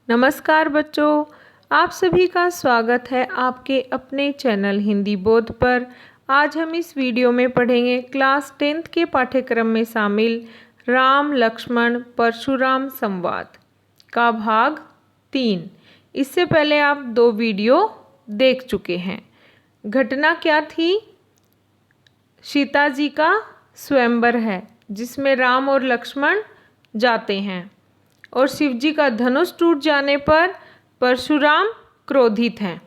नमस्कार बच्चों, आप सभी का स्वागत है आपके अपने चैनल हिंदी बोध पर। आज हम इस वीडियो में पढ़ेंगे क्लास 10th के पाठ्यक्रम में शामिल राम लक्ष्मण परशुराम संवाद का भाग 3। इससे पहले आप 2 वीडियो देख चुके हैं। घटना क्या थी? सीता जी का स्वयंवर है जिसमें राम और लक्ष्मण जाते हैं और शिवजी का धनुष टूट जाने पर परशुराम क्रोधित हैं।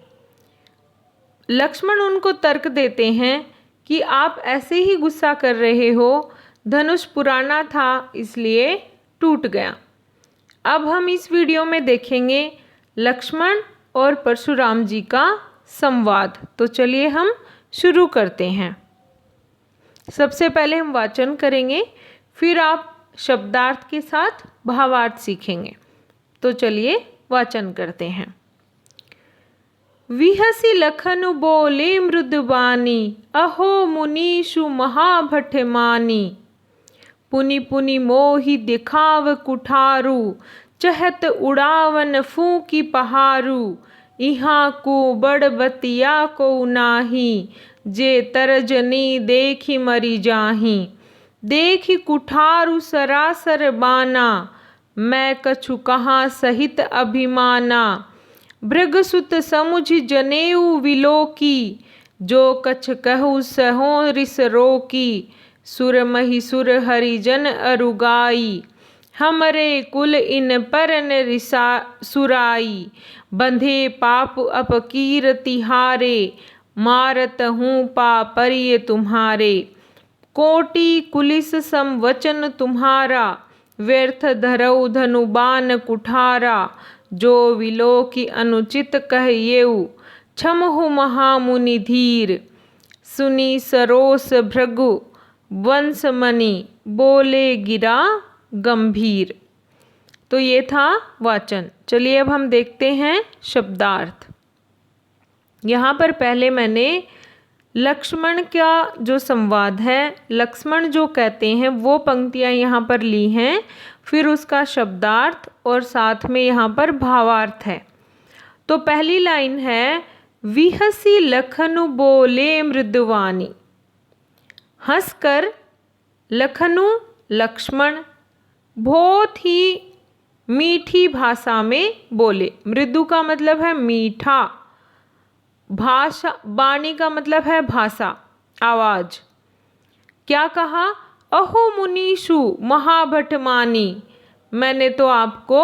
लक्ष्मण उनको तर्क देते हैं कि आप ऐसे ही गुस्सा कर रहे हो, धनुष पुराना था इसलिए टूट गया। अब हम इस वीडियो में देखेंगे लक्ष्मण और परशुराम जी का संवाद। तो चलिए हम शुरू करते हैं। सबसे पहले हम वाचन करेंगे, फिर आप शब्दार्थ के साथ भावार्थ सीखेंगे। तो चलिए वाचन करते हैं। विहसी लखन बोले मृदुबानी, अहो मुनीषु महाभटमानी। पुनि पुनि मोहि दिखाव कुठारू, चहत उड़ावन फूकी पहारू। इहाँ को बड़बतिया को नाही, जे तरजनी देखी मरी जाही। देखी कुठारु सरासर बाना, मैं कछु कहाँ सहित अभिमाना। भृगसुत समुझ जनेऊ विलोकी, जो कछ कहु सहो रिस रोकी। सुर महिसुर हरिजन अरुगाई, हमरे कुल इन परन रिसा सुराई। बंधे पाप अपकीर तिहारे, मारत हूँ पापरिय तुम्हारे। कोटि कुलिस सम वचन तुम्हारा, व्यर्थ धरऊ धनुबान कुठारा। जो विलोकी अनुचित कहिएऊ, क्षमहु महामुनि धीर। सुनी सरोस भृगु वंशमणि, बोले गिरा गंभीर। तो ये था वाचन। चलिए अब हम देखते हैं शब्दार्थ। यहाँ पर पहले मैंने लक्ष्मण का जो संवाद है, लक्ष्मण जो कहते हैं वो पंक्तियाँ यहाँ पर ली हैं, फिर उसका शब्दार्थ और साथ में यहाँ पर भावार्थ है। तो पहली लाइन है, विहसी लखनु बोले मृदुवानी। हंसकर लखनु लक्ष्मण बहुत ही मीठी भाषा में बोले। मृदु का मतलब है मीठा, भाषा वाणी का मतलब है भाषा, आवाज। क्या कहा? अहो मुनीषु महाभटमानी, मैंने तो आपको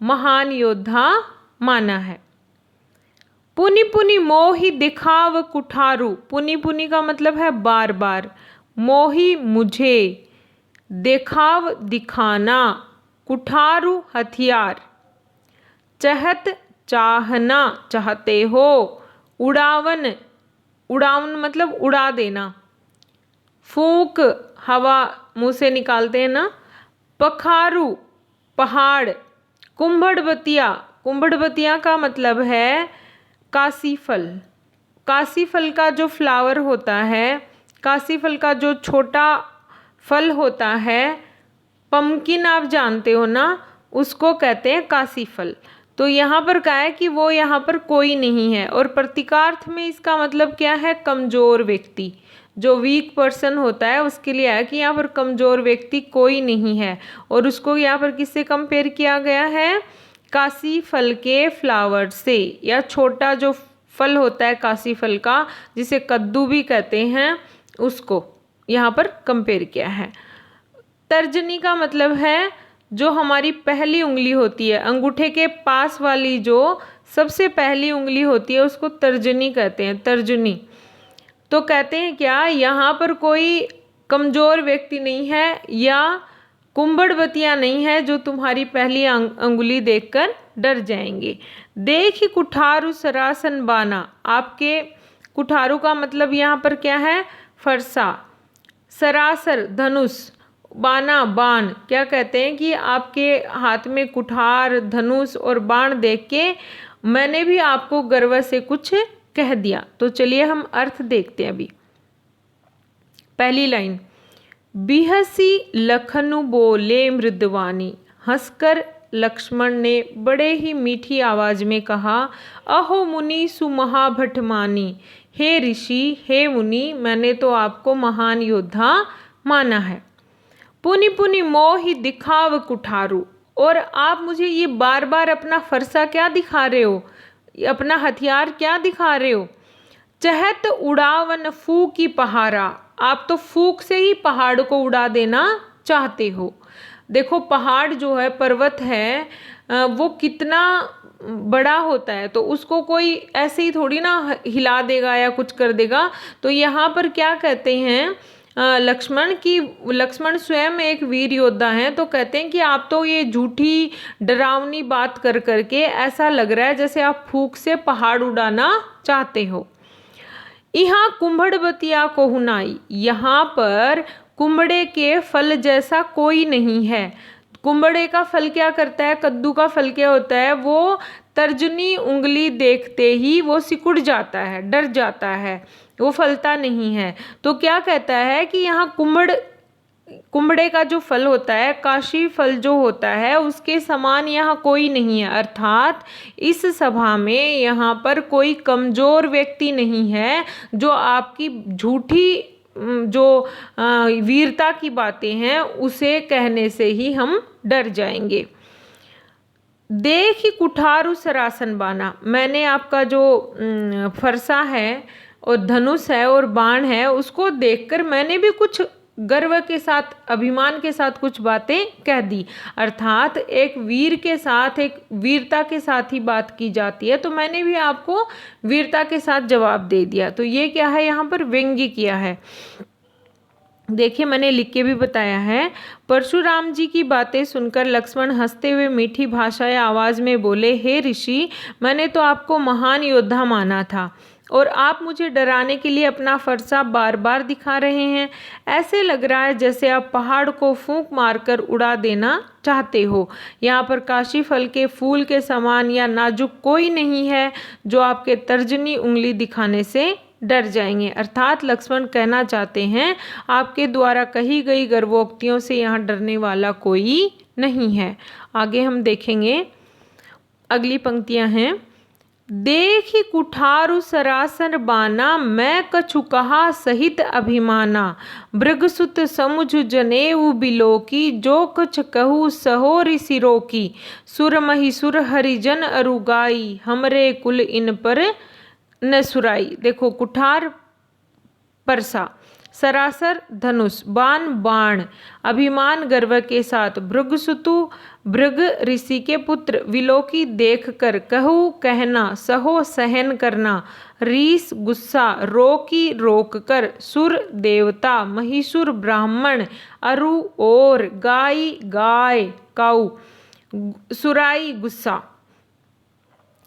महान योद्धा माना है। पुनि पुनि मोहि दिखाव कुठारू, पुनि पुनि का मतलब है बार बार, मोहि मुझे, दिखाव दिखाना, कुठारू हथियार। चहत चाहना, चाहते हो। उड़ावन, उड़ावन मतलब उड़ा देना। फूंक, हवा मुंह से निकालते हैं ना। पखारू, पहाड़। कुंभड़बतिया, कुंभड़बतिया का मतलब है काशी फल। काशी फल का जो फ्लावर होता है, काशी फल का जो छोटा फल होता है, पम्पकिन आप जानते हो ना, उसको कहते हैं काशी फल। तो यहाँ पर क्या है कि वो यहाँ पर कोई नहीं है। और प्रतीकार्थ में इसका मतलब क्या है? कमज़ोर व्यक्ति, जो वीक पर्सन होता है उसके लिए है कि यहाँ पर कमज़ोर व्यक्ति कोई नहीं है। और उसको यहाँ पर किससे कंपेयर किया गया है? काशी फल के फ्लावर से, या छोटा जो फल होता है काशी फल का, जिसे कद्दू भी कहते हैं, उसको यहाँ पर कंपेयर किया है। तर्जनी का मतलब है जो हमारी पहली उंगली होती है, अंगूठे के पास वाली जो सबसे पहली उंगली होती है उसको तर्जनी कहते हैं, तर्जनी। तो कहते हैं क्या, यहाँ पर कोई कमज़ोर व्यक्ति नहीं है या कुंभड़बतिया नहीं है जो तुम्हारी पहली अंगुली देखकर डर जाएंगे। देखी कुठारू सरासन बाना, आपके कुठारू का मतलब यहाँ पर क्या है? फरसा। सरासर धनुष, बाना बाण। क्या कहते हैं कि आपके हाथ में कुठार, धनुष और बाण देख के मैंने भी आपको गर्व से कुछ कह दिया। तो चलिए हम अर्थ देखते हैं अभी। पहली लाइन, बिहसी लखनु बोले मृदवानी। हंसकर लक्ष्मण ने बड़े ही मीठी आवाज में कहा, अहो मुनि सुमहाभट मानी। हे ऋषि, हे मुनि, मैंने तो आपको महान योद्धा माना है। पुनि पुनि मोहि दिखाव कुठारू, और आप मुझे ये बार बार अपना फरसा क्या दिखा रहे हो, अपना हथियार क्या दिखा रहे हो। चहत उड़ावन फूकी पहाड़ा, आप तो फूक से ही पहाड़ को उड़ा देना चाहते हो। देखो पहाड़ जो है, पर्वत है, वो कितना बड़ा होता है, तो उसको कोई ऐसे ही थोड़ी ना हिला देगा या कुछ कर देगा। तो यहाँ पर क्या कहते हैं लक्ष्मण स्वयं एक वीर योद्धा हैं, तो कहते हैं कि आप तो ये झूठी डरावनी बात कर करके ऐसा लग रहा है जैसे आप फूंक से पहाड़ उड़ाना चाहते हो। यहाँ कुंभड़बतिया को हुनाई, यहाँ पर कुंबड़े के फल जैसा कोई नहीं है। कुंबड़े का फल क्या करता है, कद्दू का फल क्या होता है, वो तर्जनी उंगली देखते ही वो सिकुड़ जाता है, डर जाता है, वो फलता नहीं है। तो क्या कहता है कि यहाँ कुंबड़े का जो फल होता है, काशी फल जो होता है, उसके समान यहाँ कोई नहीं है। अर्थात इस सभा में यहाँ पर कोई कमजोर व्यक्ति नहीं है जो आपकी झूठी जो वीरता की बातें हैं उसे कहने से ही हम डर जाएंगे। देख ही कुठारू सरासन बाना, मैंने आपका जो फरसा है और धनुष है और बाण है उसको देखकर मैंने भी कुछ गर्व के साथ, अभिमान के साथ कुछ बातें कह दी। अर्थात एक वीर के साथ, एक वीरता के साथ ही बात की जाती है, तो मैंने भी आपको वीरता के साथ जवाब दे दिया। तो ये क्या है, यहाँ पर व्यंग्य किया है। देखिए मैंने लिख के भी बताया है। परशुराम जी की बातें सुनकर लक्ष्मण हंसते हुए मीठी भाषा या आवाज में बोले, हे ऋषि, मैंने तो आपको महान योद्धा माना था और आप मुझे डराने के लिए अपना फरसा बार बार दिखा रहे हैं। ऐसे लग रहा है जैसे आप पहाड़ को फूंक मारकर उड़ा देना चाहते हो। यहाँ पर काशी फल के फूल के समान या नाजुक कोई नहीं है जो आपके तर्जनी उंगली दिखाने से डर जाएंगे। अर्थात लक्ष्मण कहना चाहते हैं आपके द्वारा कही गई गर्वोक्तियों से यहाँ डरने वाला कोई नहीं है। आगे हम देखेंगे, अगली पंक्तियां हैं। देखी कुठारु सरासन बाना, मैं कछु कहा सहित अभिमाना। भृगसुत समुझ जनेऊ बिलोकी, जो कुछ कहू सहो ऋषि रोकी। सुर मही सुर हरिजन अरुगाई, हमरे कुल इन पर न सुराई। देखो कुठार परसा, सरासर धनुष, बाण बाण, अभिमान गर्व के साथ, भृगसुतु भृग ऋषि के पुत्र, विलोकी देख कर, कहू कहना, सहो सहन करना, रीस गुस्सा, रोकी रोक कर, सुर देवता, महिषुर ब्राह्मण, अरु और, गाय गाय काऊ, सुराई गुस्सा।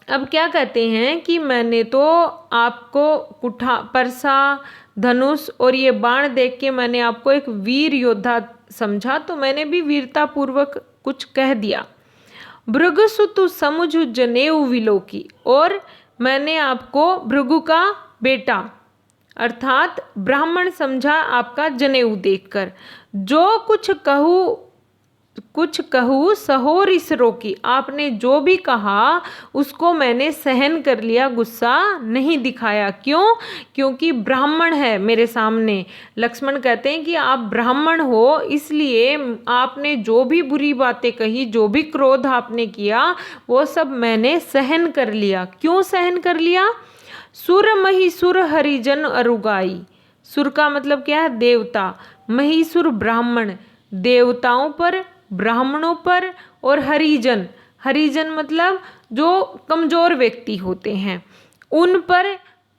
अब क्या कहते हैं कि मैंने तो आपको परसा, धनुष और ये बाण देख के मैंने आपको एक वीर योद्धा समझा, तो मैंने भी वीरता पूर्वक कुछ कह दिया। भृगसुतु समुझ जनेऊ विलोकी, और मैंने आपको भृगु का बेटा अर्थात ब्राह्मण समझा आपका जनेऊ देखकर। जो कुछ कहूँ सहो ऋषि रोकी, आपने जो भी कहा उसको मैंने सहन कर लिया, गुस्सा नहीं दिखाया। क्यों? क्योंकि ब्राह्मण है मेरे सामने। लक्ष्मण कहते हैं कि आप ब्राह्मण हो, इसलिए आपने जो भी बुरी बातें कही, जो भी क्रोध आपने किया, वो सब मैंने सहन कर लिया। क्यों सहन कर लिया? सुर महिसुर हरिजन अरुगाई, सुर का मतलब क्या है? देवता। महिसुर ब्राह्मण, देवताओं पर, ब्राह्मणों पर, और हरिजन, हरिजन मतलब जो कमजोर व्यक्ति होते हैं उन पर,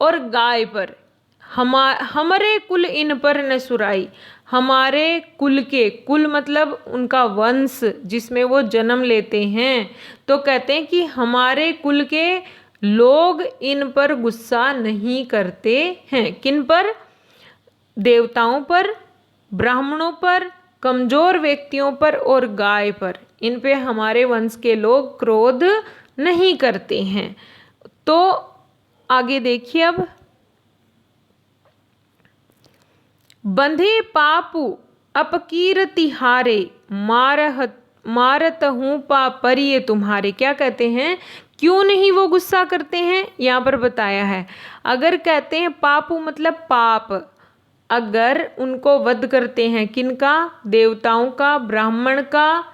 और गाय पर। हमारे कुल इन पर न सुराई, हमारे कुल के, कुल मतलब उनका वंश जिसमें वो जन्म लेते हैं। तो कहते हैं कि हमारे कुल के लोग इन पर गुस्सा नहीं करते हैं। किन पर? देवताओं पर, ब्राह्मणों पर, कमजोर व्यक्तियों पर और गाय पर। इन पे हमारे वंश के लोग क्रोध नहीं करते हैं। तो आगे देखिए अब, बंधे पापु अपकीर्ति हारे, मारत हूँ पाप पर ये तुम्हारे। क्या कहते हैं, क्यों नहीं वो गुस्सा करते हैं, यहाँ पर बताया है। अगर कहते हैं पापु मतलब पाप, अगर उनको वध करते हैं, किनका, देवताओं का, ब्राह्मण का,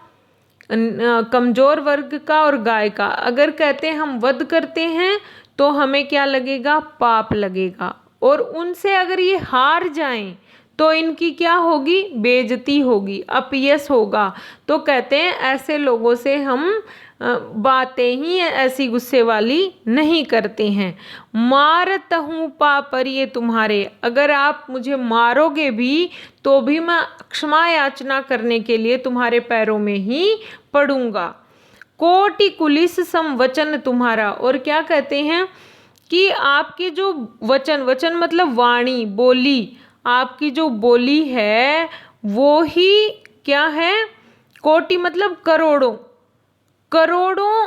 कमजोर वर्ग का और गाय का, अगर कहते हैं हम वध करते हैं तो हमें क्या लगेगा, पाप लगेगा। और उनसे अगर ये हार जाएं तो इनकी क्या होगी, बेइज्जती होगी, अपयश होगा। तो कहते हैं ऐसे लोगों से हम बातें ही ऐसी गुस्से वाली नहीं करते हैं। मारत हूँ पाप पर ये तुम्हारे, अगर आप मुझे मारोगे भी तो भी मैं क्षमा याचना करने के लिए तुम्हारे पैरों में ही पड़ूंगा। कोटि कुलिस सम वचन तुम्हारा, और क्या कहते हैं कि आपके जो वचन, वचन मतलब वाणी, बोली, आपकी जो बोली है वो ही क्या है, कोटि मतलब करोड़ों, करोड़ों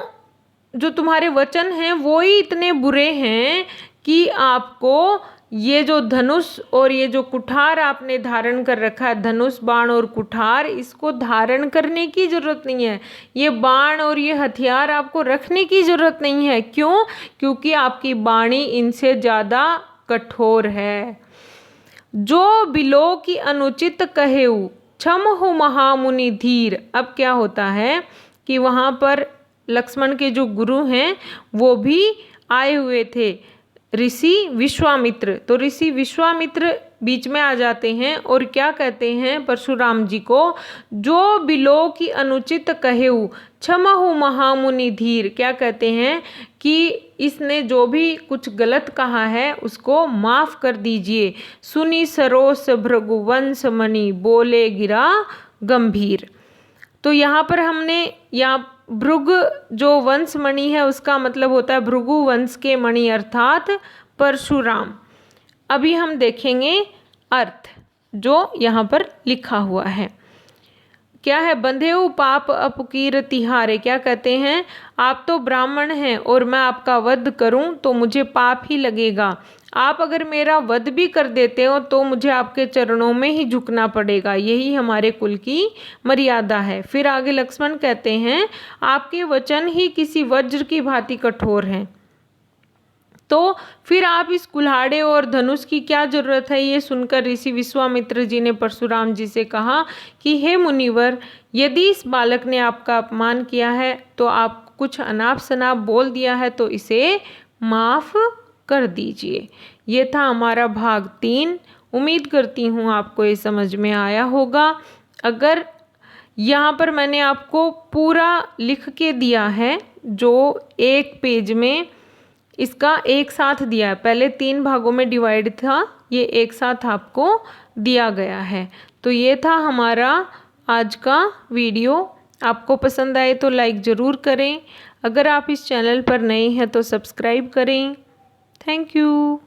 जो तुम्हारे वचन हैं वो ही इतने बुरे हैं कि आपको ये जो धनुष और ये जो कुठार आपने धारण कर रखा है, धनुष बाण और कुठार, इसको धारण करने की जरूरत नहीं है। ये बाण और ये हथियार आपको रखने की जरूरत नहीं है। क्यों, क्योंकि आपकी वाणी इनसे ज़्यादा कठोर है। जो बिलो की अनुचित कहेऊ क्षम हो महामुनि धीर। अब क्या होता है कि वहाँ पर लक्ष्मण के जो गुरु हैं वो भी आए हुए थे, ऋषि विश्वामित्र। तो ऋषि विश्वामित्र बीच में आ जाते हैं और क्या कहते हैं परशुराम जी को, जो बिलो की अनुचित कहेऊ क्षमहु महामुनि धीर। क्या कहते हैं कि इसने जो भी कुछ गलत कहा है उसको माफ कर दीजिए। सुनी सरोस भृगुवंश मणि बोले गिरा गंभीर। तो यहाँ पर हमने यहाँ भृग जो वंश मणि है उसका मतलब होता है भृगु वंश के मणि अर्थात परशुराम। अभी हम देखेंगे अर्थ जो यहाँ पर लिखा हुआ है। क्या है, बंधेऊ पाप अपकीर तिहारे। क्या कहते हैं, आप तो ब्राह्मण हैं और मैं आपका वध करूं तो मुझे पाप ही लगेगा। आप अगर मेरा वध भी कर देते हो तो मुझे आपके चरणों में ही झुकना पड़ेगा, यही हमारे कुल की मर्यादा है। फिर आगे लक्ष्मण कहते हैं, आपके वचन ही किसी वज्र की भांति कठोर हैं, तो फिर आप इस कुल्हाड़े और धनुष की क्या जरूरत है। ये सुनकर ऋषि विश्वामित्र जी ने परशुराम जी से कहा कि हे मुनिवर, यदि इस बालक ने आपका अपमान किया है तो आप कुछ अनाप शनाप बोल दिया है तो इसे माफ कर दीजिए। ये था हमारा भाग 3। उम्मीद करती हूँ आपको ये समझ में आया होगा। अगर यहाँ पर मैंने आपको पूरा लिख के दिया है, जो एक पेज में इसका एक साथ दिया है, पहले 3 भागों में डिवाइड था, ये एक साथ आपको दिया गया है। तो ये था हमारा आज का वीडियो। आपको पसंद आए तो लाइक ज़रूर करें। अगर आप इस चैनल पर नए हैं तो सब्सक्राइब करें। Thank you.